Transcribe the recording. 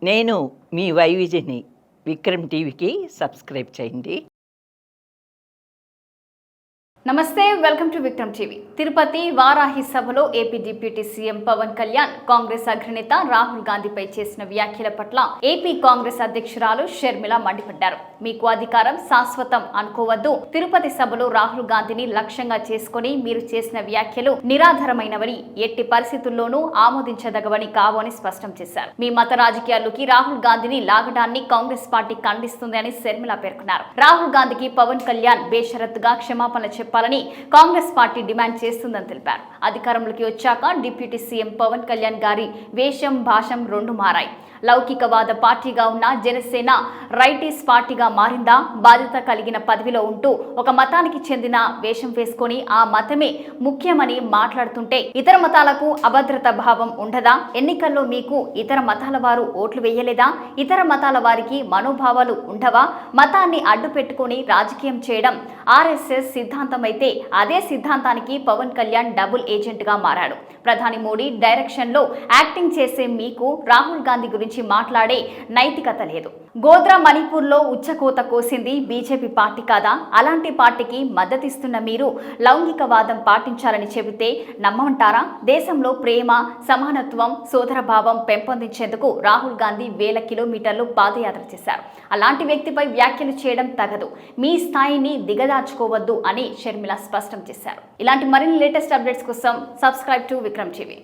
నేను మీ వైవిజని విక్రమ్ టీవీకి సబ్స్క్రైబ్ చేయండి. నమస్తే, welcome to Vikram TV. Tirupati Varahi సభలో AP deputy CM Pawan Kalyan Congress అగ్రనేత రాహుల్ గాంధీపై చేసిన వ్యాఖ్యల పట్ల ఏపీ కాంగ్రెస్ అధ్యక్షురాలు షర్మిల మండిపడ్డారు. మీకు అధికారం శాశ్వతం అనుకోవద్దు. తిరుపతి సభలో రాహుల్ గాంధీని లక్ష్యంగా చేసుకుని మీరు చేసిన వ్యాఖ్యలు నిరాధారమైనవని, ఎట్టి పరిస్థితుల్లోనూ ఆమోదించదగవని కావు అని స్పష్టం చేశారు. మీ మత రాజకీయాల్లోకి రాహుల్ గాంధీని లాగడాన్ని కాంగ్రెస్ పార్టీ ఖండిస్తుంది అని షర్మిల పేర్కొన్నారు. రాహుల్ గాంధీకి పవన్ కళ్యాణ్ బేషరతుగా క్షమాపణ చెప్పాలని కాంగ్రెస్ పార్టీ డిమాండ్ చేస్తుందని తెలిపారు. అధికారంలోకి వచ్చాక డిప్యూటీ సీఎం పవన్ కళ్యాణ్ గారి వేషం భాషం రెండు మారాయి. లౌకికవాద పార్టీగా ఉన్న జనసేన రైటిస్ పార్టీగా మారిందా? బాధ్యత కలిగిన పదవిలో ఉంటూ ఒక మతానికి చెందిన వేషం వేసుకొని ఆ మతమే ముఖ్యమని మాట్లాడుతుంటే ఇతర మతాలకు అభద్రత భావం ఉండదా? ఎన్నికల్లో మీకు ఇతర మతాల వారు ఓట్లు వేయలేదా? ఇతర మతాల వారికి మనోభావాలు ఉండవా? మతాన్ని అడ్డు పెట్టుకుని రాజకీయం చేయడం ఆర్ఎస్ఎస్ సిద్ధాంతం అయితే అదే సిద్ధాంతానికి పవన్ కళ్యాణ్ డబుల్ ఏజెంట్ గా మారాడు. ప్రధాని మోడీ డైరెక్షన్ లో యాక్టింగ్ చేసే మీకు రాహుల్ గాంధీ గురించి మాట్లాడే నైతికత లేదు. గోద్రా మణిపూర్ లో ఉచ్చకోత కోసింది బీజేపీ పార్టీ కాదా? అలాంటి పార్టీకి మద్దతిస్తున్న మీరు లౌంగికవాదం పాటించాలని చెబితే నమ్మంటారా? దేశంలో ప్రేమ, సమానత్వం, సోదరభావం పెంపొందించేందుకు రాహుల్ గాంధీ వేల కిలోమీటర్లు పాదయాత్ర చేశారు. అలాంటి వ్యక్తిపై వ్యాఖ్యలు చేయడం తగదు. మీ స్థాయిని దిగదార్చుకోవద్దు అని షర్మిల స్పష్టం చేశారు. ఇలాంటి మరిన్ని లేటెస్ట్ అప్డేట్స్ కోసం సబ్స్క్రైబ్ టు విక్రమ్ టీవీ.